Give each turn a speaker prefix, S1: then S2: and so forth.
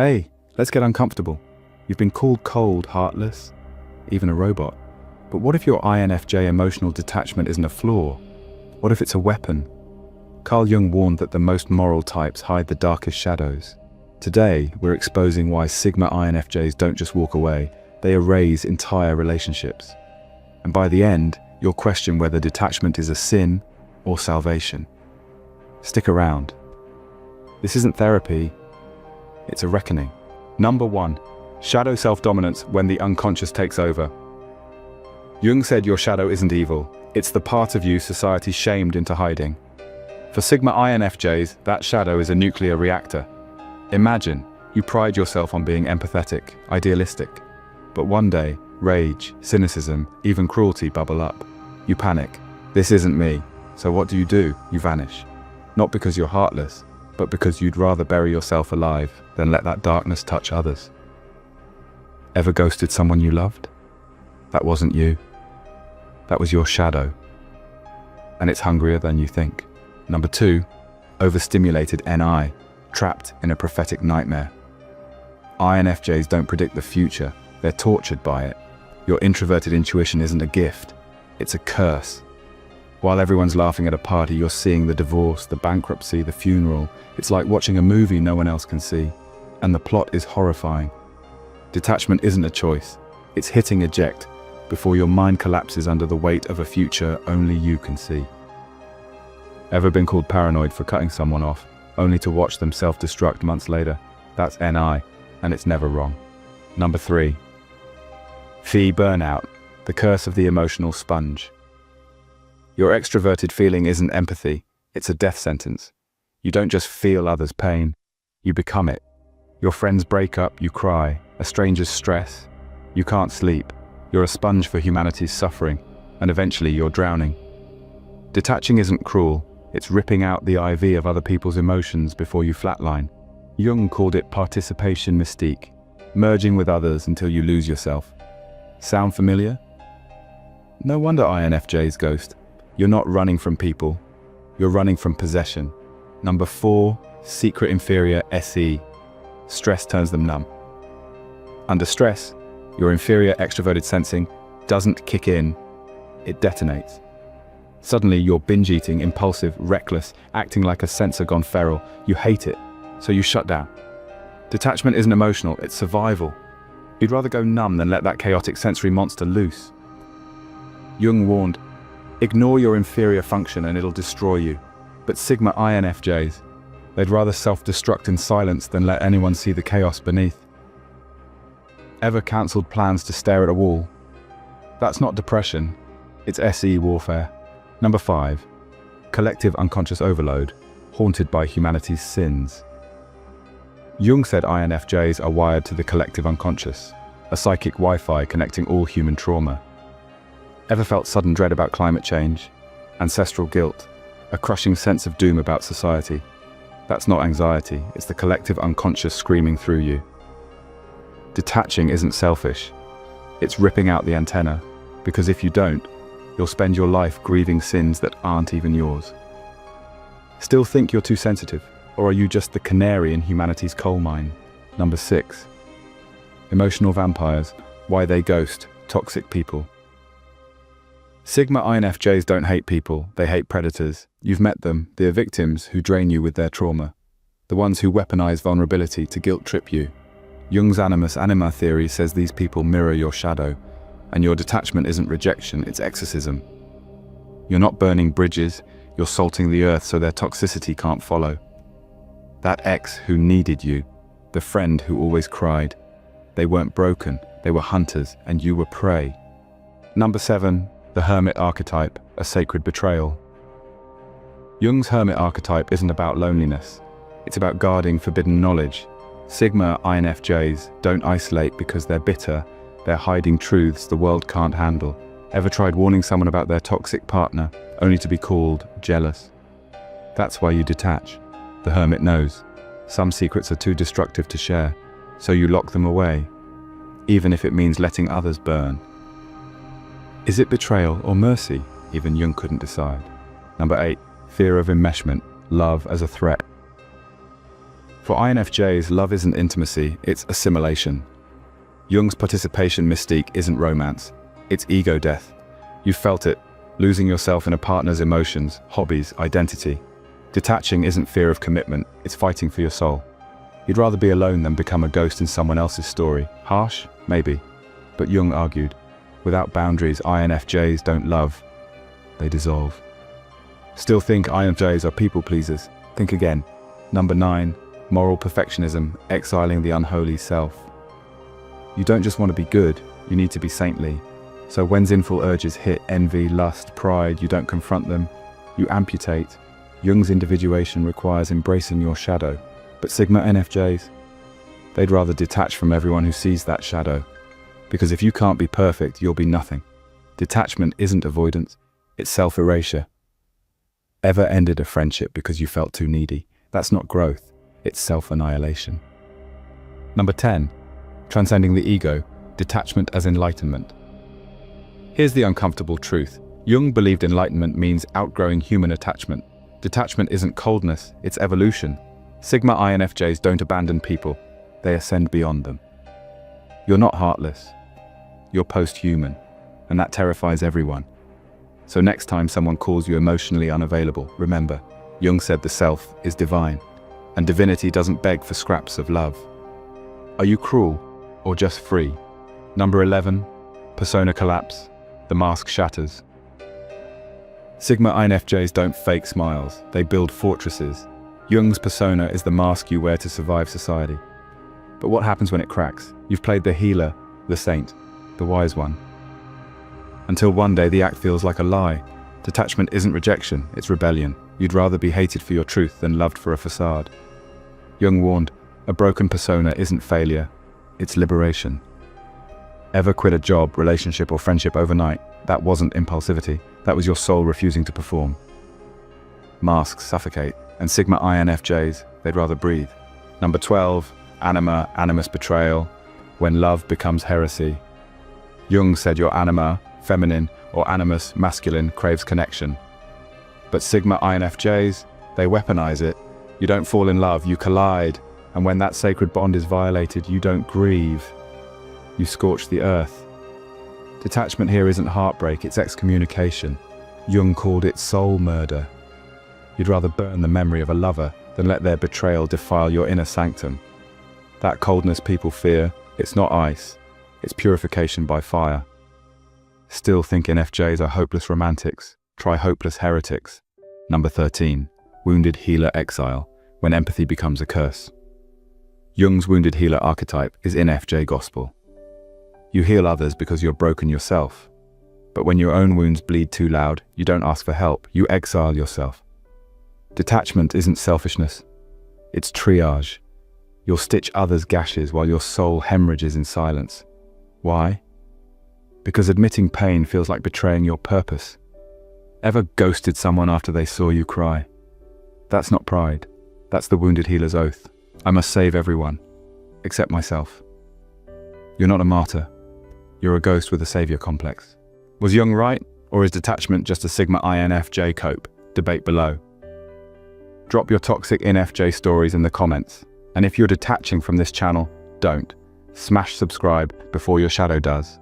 S1: Hey, let's get uncomfortable. You've been called cold, heartless, even a robot. But what if your INFJ emotional detachment isn't a flaw? What if it's a weapon? Carl Jung warned that the most moral types hide the darkest shadows. Today, we're exposing why Sigma INFJs don't just walk away, they erase entire relationships. And by the end, you'll question whether detachment is a sin or salvation. Stick around. This isn't therapy, it's a reckoning. Number 1. Shadow self-dominance when the unconscious takes over. Jung said your shadow isn't evil, it's the part of you society shamed into hiding. For Sigma INFJs, that shadow is a nuclear reactor. Imagine, you pride yourself on being empathetic, idealistic. But one day, rage, cynicism, even cruelty bubble up. You panic. This isn't me. So what do? You vanish. Not because you're heartless, but because you'd rather bury yourself alive than let that darkness touch others. Ever ghosted someone you loved? That wasn't you. That was your shadow. And it's hungrier than you think. Number 2, overstimulated NI, trapped in a prophetic nightmare. INFJs don't predict the future, they're tortured by it. Your introverted intuition isn't a gift, it's a curse. While everyone's laughing at a party, you're seeing the divorce, the bankruptcy, the funeral. It's like watching a movie no one else can see. And the plot is horrifying. Detachment isn't a choice, it's hitting eject before your mind collapses under the weight of a future only you can see. Ever been called paranoid for cutting someone off, only to watch them self-destruct months later? That's NI, and it's never wrong. Number 3. Burnout, the curse of the emotional sponge. Your extroverted feeling isn't empathy, it's a death sentence. You don't just feel others' pain, you become it. Your friends break up, you cry. A stranger's stress, you can't sleep. You're a sponge for humanity's suffering, and eventually you're drowning. Detaching isn't cruel, it's ripping out the IV of other people's emotions before you flatline. Jung called it participation mystique, merging with others until you lose yourself. Sound familiar? No wonder INFJs ghost. You're not running from people, you're running from possession. Number 4, secret inferior SE. Stress turns them numb. Under stress, your inferior extroverted sensing doesn't kick in, it detonates. Suddenly you're binge eating, impulsive, reckless, acting like a sensor gone feral. You hate it, so you shut down. Detachment isn't emotional, it's survival. You'd rather go numb than let that chaotic sensory monster loose. Jung warned, ignore your inferior function and it'll destroy you. But Sigma INFJs, they'd rather self-destruct in silence than let anyone see the chaos beneath. Ever cancelled plans to stare at a wall? That's not depression, it's SE warfare. Number 5, collective unconscious overload, haunted by humanity's sins. Jung said INFJs are wired to the collective unconscious, a psychic Wi-Fi connecting all human trauma. Ever felt sudden dread about climate change, ancestral guilt, a crushing sense of doom about society? That's not anxiety, it's the collective unconscious screaming through you. Detaching isn't selfish, it's ripping out the antenna, because if you don't, you'll spend your life grieving sins that aren't even yours. Still think you're too sensitive, or are you just the canary in humanity's coal mine? Number 6. Emotional vampires, why they ghost toxic people. Sigma INFJs don't hate people, they hate predators. You've met them, they're victims who drain you with their trauma. The ones who weaponize vulnerability to guilt trip you. Jung's Animus Anima theory says these people mirror your shadow, and your detachment isn't rejection, it's exorcism. You're not burning bridges, you're salting the earth so their toxicity can't follow. That ex who needed you, the friend who always cried, they weren't broken, they were hunters, and you were prey. Number 7, the Hermit Archetype, a sacred betrayal. Jung's Hermit Archetype isn't about loneliness, it's about guarding forbidden knowledge. Sigma INFJs don't isolate because they're bitter, they're hiding truths the world can't handle. Ever tried warning someone about their toxic partner, only to be called jealous? That's why you detach. The hermit knows. Some secrets are too destructive to share, so you lock them away, even if it means letting others burn. Is it betrayal or mercy? Even Jung couldn't decide. Number 8, fear of enmeshment, love as a threat. For INFJs, love isn't intimacy, it's assimilation. Jung's participation mystique isn't romance, it's ego death. You've felt it, losing yourself in a partner's emotions, hobbies, identity. Detaching isn't fear of commitment, it's fighting for your soul. You'd rather be alone than become a ghost in someone else's story. Harsh? Maybe. But Jung argued, without boundaries, INFJs don't love, they dissolve. Still think INFJs are people pleasers? Think again. Number 9, moral perfectionism, exiling the unholy self. You don't just want to be good, you need to be saintly. So when sinful urges hit, envy, lust, pride, you don't confront them, you amputate. Jung's individuation requires embracing your shadow. But SIGMA INFJs, they'd rather detach from everyone who sees that shadow. Because if you can't be perfect, you'll be nothing. Detachment isn't avoidance, it's self-erasure. Ever ended a friendship because you felt too needy? That's not growth, it's self-annihilation. Number 10, transcending the ego, detachment as enlightenment. Here's the uncomfortable truth. Jung believed enlightenment means outgrowing human attachment. Detachment isn't coldness, it's evolution. SIGMA INFJs don't abandon people, they ascend beyond them. You're not heartless, you're post-human, and that terrifies everyone. So next time someone calls you emotionally unavailable, remember, Jung said the self is divine, and divinity doesn't beg for scraps of love. Are you cruel, or just free? Number 11, persona collapse, the mask shatters. SIGMA INFJs don't fake smiles, they build fortresses. Jung's persona is the mask you wear to survive society. But what happens when it cracks? You've played the healer, the saint, the wise one. Until one day the act feels like a lie. Detachment isn't rejection, it's rebellion. You'd rather be hated for your truth than loved for a facade. Jung warned, a broken persona isn't failure, it's liberation. Ever quit a job, relationship, or friendship overnight? That wasn't impulsivity, that was your soul refusing to perform. Masks suffocate, and SIGMA INFJs, they'd rather breathe. Number 12, Anima, Animus Betrayal, when love becomes heresy. Jung said your Anima, feminine, or Animus, masculine, craves connection. But SIGMA INFJs, they weaponize it. You don't fall in love, you collide. And when that sacred bond is violated, you don't grieve. You scorch the earth. Detachment here isn't heartbreak, it's excommunication. Jung called it soul murder. You'd rather burn the memory of a lover than let their betrayal defile your inner sanctum. That coldness people fear, it's not ice, it's purification by fire. Still think NFJs are hopeless romantics. Try hopeless heretics. Number 13, wounded healer exile, when empathy becomes a curse. Jung's wounded healer archetype is INFJ gospel. You heal others because you're broken yourself. But when your own wounds bleed too loud, you don't ask for help, you exile yourself. Detachment isn't selfishness, it's triage. You'll stitch others' gashes while your soul hemorrhages in silence. Why? Because admitting pain feels like betraying your purpose. Ever ghosted someone after they saw you cry? That's not pride, that's the wounded healer's oath. I must save everyone, except myself. You're not a martyr, you're a ghost with a savior complex. Was Jung right, or is detachment just a SIGMA INFJ cope? Debate below. Drop your toxic INFJ stories in the comments. And if you're detaching from this channel, don't. Smash subscribe before your shadow does.